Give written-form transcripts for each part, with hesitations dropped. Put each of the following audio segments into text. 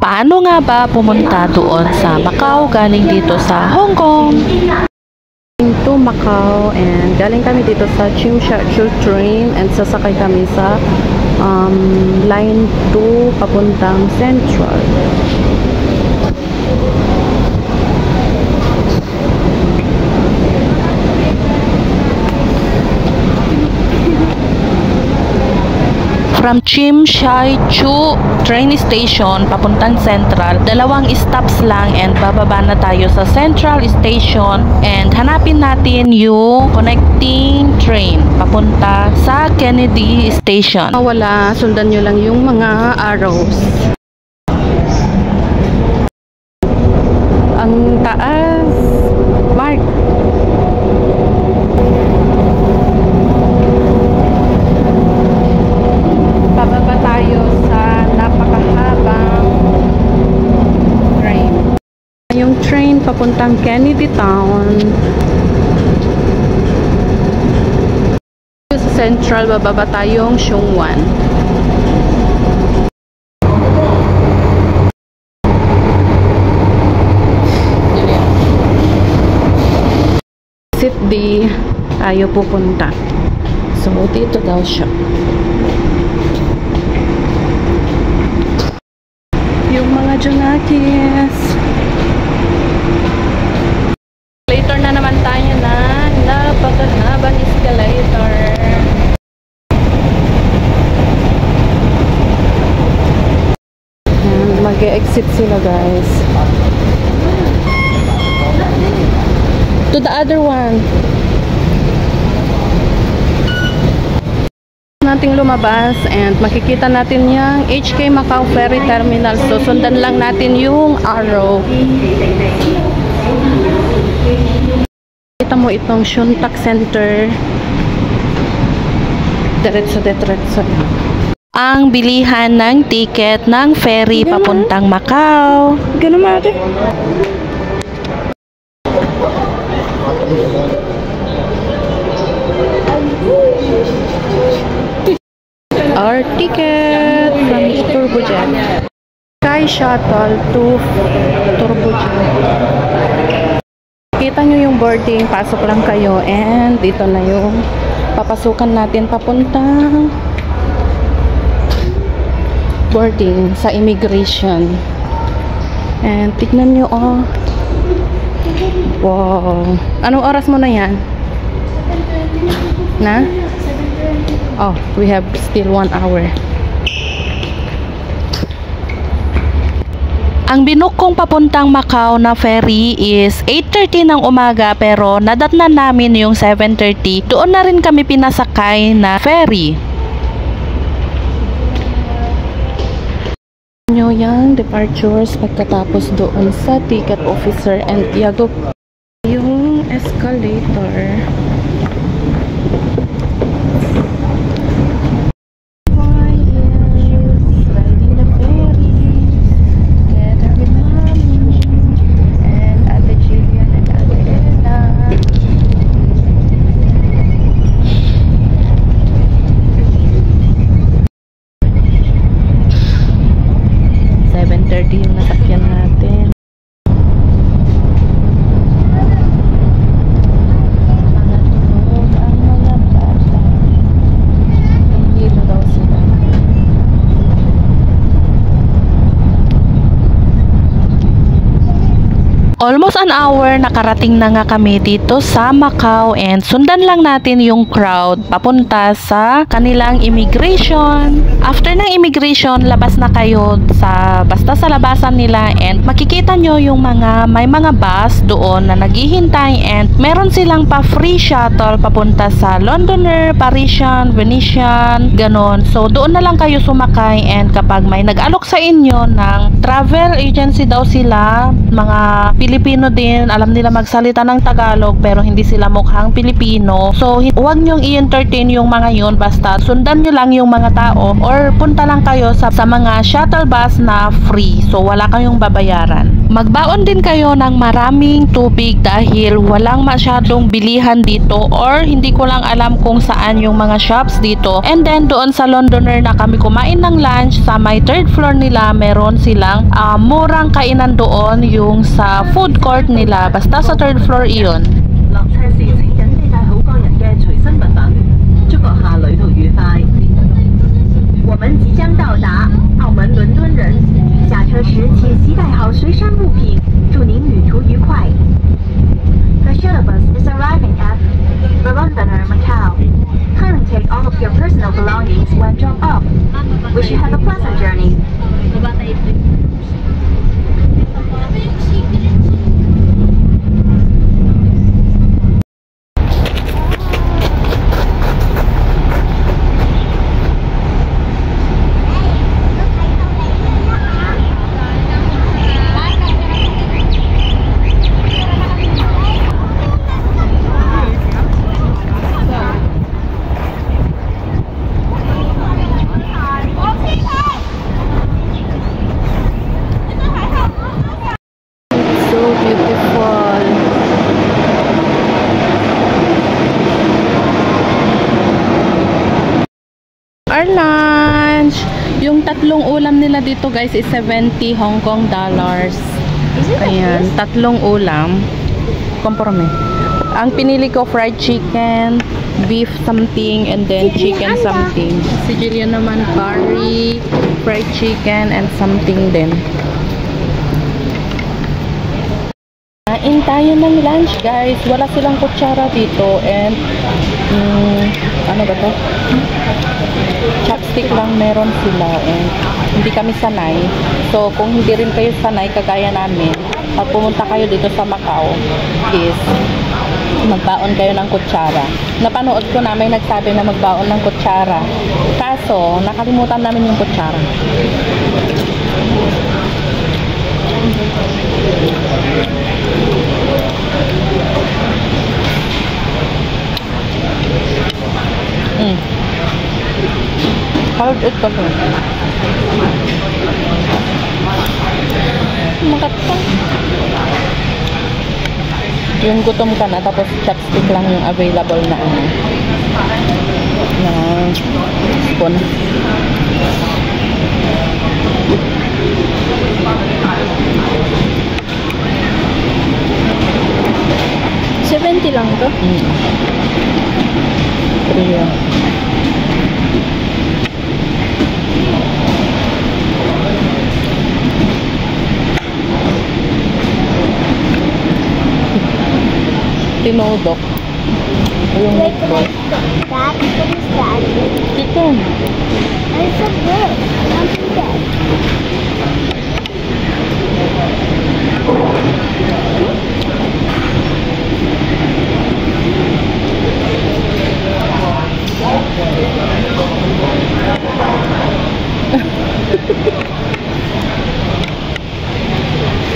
Paano nga ba pumunta doon sa Macau galing dito sa Hong Kong? To Macau, and galing kami dito sa Tsim Sha Tsui train and sasakay kami sa line 2 papuntang Central. From Tsim Sha Tsui train station papuntang Central, 2 stops lang and bababa na tayo sa Central Station and hanapin natin yung connecting train papunta sa Kennedy Station. Wala, sundan nyo lang yung mga arrows. Ang taas, Mark. Bababa tayo sa napakahabang train. Yung train papuntang Kennedy Town. Sa Central, bababa tayong Sheung-wan. Exit D tayo pupunta. So, dito daw siya. Yung mga junakis. Later na naman tayo na napakahabang escalator. Mag-exit sila, guys. To the other one. Nating lumabas and makikita natin yung HK Macau Ferry Terminal. So, sundan lang natin yung arrow. Kita mo itong Shuntak Center. Diretso-diretso. Ang bilihan ng ticket ng ferry papuntang Macau. Ganun mati. Our ticket from Turbojet. Sky Shuttle to Turbojet. Kita nyo yung boarding, pasok lang kayo and dito na yung papasukan natin papuntang boarding sa immigration. And tignan nyo, oh. Wow. Anong oras mo na yan? Na? Oh, we have still 1 hour. Ang binukong papuntang Macau na ferry is 8:30 ng umaga pero nadatnan namin yung 7:30. Doon na rin kami pinasakay na ferry. Nyo yung departures pagkatapos doon sa ticket officer and Tiago yung escalator. Yung nasakyan natin. Ang mga bata. Hilo daw sila. Almost an hour nakarating na nga kami dito sa Macau and sundan lang natin yung crowd papunta sa kanilang immigration. After ng immigration, labas na kayo basta sa labasan nila and makikita nyo yung may mga bus doon na naghihintay and meron silang pa free shuttle papunta sa Londoner, Parisian, Venetian, ganon. So doon na lang kayo sumakay and kapag may nag-alok sa inyo ng travel agency daw sila, mga Pilipino din, alam nila magsalita ng Tagalog pero hindi sila mukhang Pilipino. So huwag nyong i-entertain yung mga yun, basta sundan nyo lang yung mga tao or punta lang kayo sa mga shuttle bus na free. So wala kayong babayaran. Magbaon din kayo ng maraming tubig dahil walang masyadong bilihan dito, or hindi ko lang alam kung saan yung mga shops dito. And then doon sa Londoner na kami kumain ng lunch sa may third floor nila, meron silang murang kainan doon, yung sa food court nila. Basta sa third floor iyon. 落車時請緊記帶好個人嘅隨身物品，祝閣下旅途愉快。我們即將到達澳門倫敦人，下車時請攜帶好隨身物品，祝您旅途愉快。The shuttle bus is arriving at The Londoner, Macau. Kindly take all of your personal belongings when dropped off. Wish you have a pleasant journey. Our lunch. Yung tatlong ulam nila dito guys is 70 Hong Kong dollars. Ayan, tatlong ulam. Komporme. Ang pinili ko fried chicken, beef something, and then chicken something. Si Jillian naman curry, fried chicken, and something din. Kain tayo ng lunch guys. Wala silang kutsara dito, and ano ba to? Chopstick lang meron sila, and hindi kami sanay. So kung hindi rin kayo sanay kagaya namin, pag pumunta kayo dito sa Macau is magbaon kayo ng kutsara. Napanood ko na may nagsabi na magbaon ng kutsara, kaso nakalimutan namin yung kutsara. Hard ito to. Makatang. Yung gutom ka na, tapos chopstick lang yung available na na spoon. $70 lang to? Free. Tinodok. Yung meatball. What is that? Chicken. It's a bird. Something dead.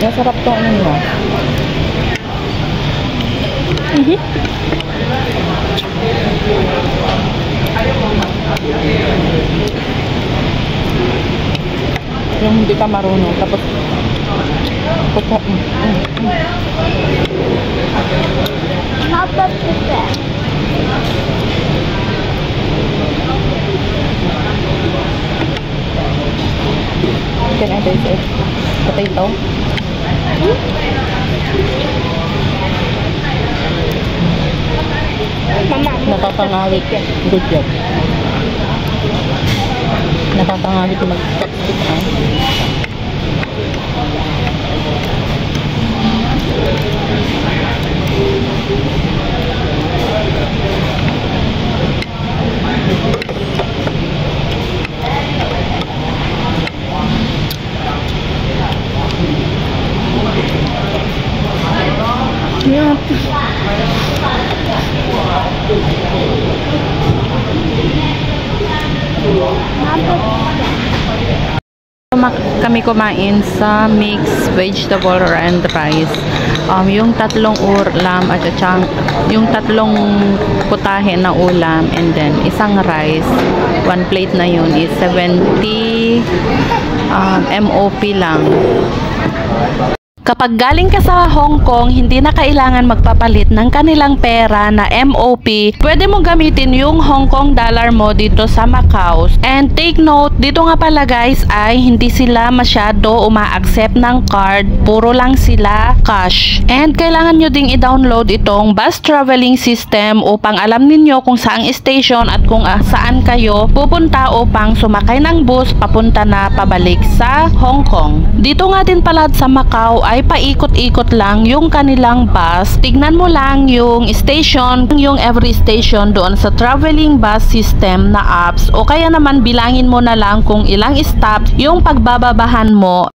Masarap to ano mo. Yung hindi ka marunong, tapos puto. How about this? Can I taste it? Potato? Mama, Nakakangawit. Good job. Nakakangawit yung mag-chopstick. Yeah. Kami kumain sa mixed vegetable and rice. yung tatlong ulam at saka yung tatlong putahe na ulam, and then isang rice. One plate na yun is 70 MOP lang. Kapag galing ka sa Hong Kong, hindi na kailangan magpapalit ng kanilang pera na MOP. Pwede mong gamitin yung Hong Kong dollar mo dito sa Macau. And take note, dito nga pala guys ay hindi sila masyado uma-accept ng card. Puro lang sila cash. And kailangan nyo ding i-download itong bus traveling system upang alam ninyo kung saang station at kung saan kayo pupunta upang sumakay ng bus papunta na pabalik sa Hong Kong. Dito nga din pala sa Macau ay paikot-ikot lang yung kanilang bus. Tignan mo lang yung station, yung every station doon sa traveling bus system na apps, o kaya naman bilangin mo na lang kung ilang stop yung pagbababahan mo.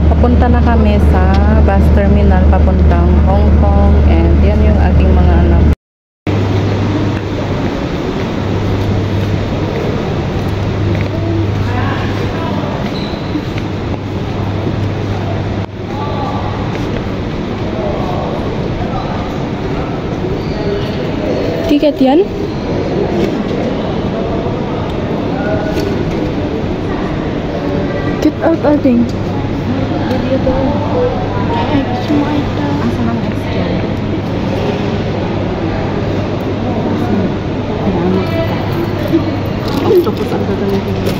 Papunta na kami sa bus terminal papuntang Hong Kong, and yan yung ating mga anak. Tiket yan? Get out, ating. Video to. Semua itu. Asal nama extra. Octopus ada dalam video.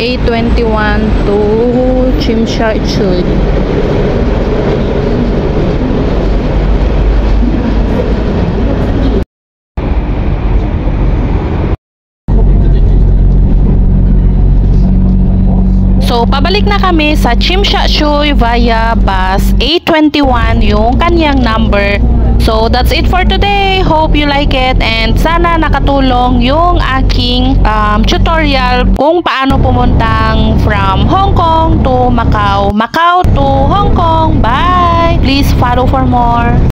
A21 to Tsim Sha Tsui. So, pabalik na kami sa Tsim Sha Tsui via bus A21, yung kanyang number. So, that's it for today. Hope you like it, and sana nakatulong yung aking tutorial kung paano pumuntang from Hong Kong to Macau, Macau to Hong Kong. Bye! Please follow for more.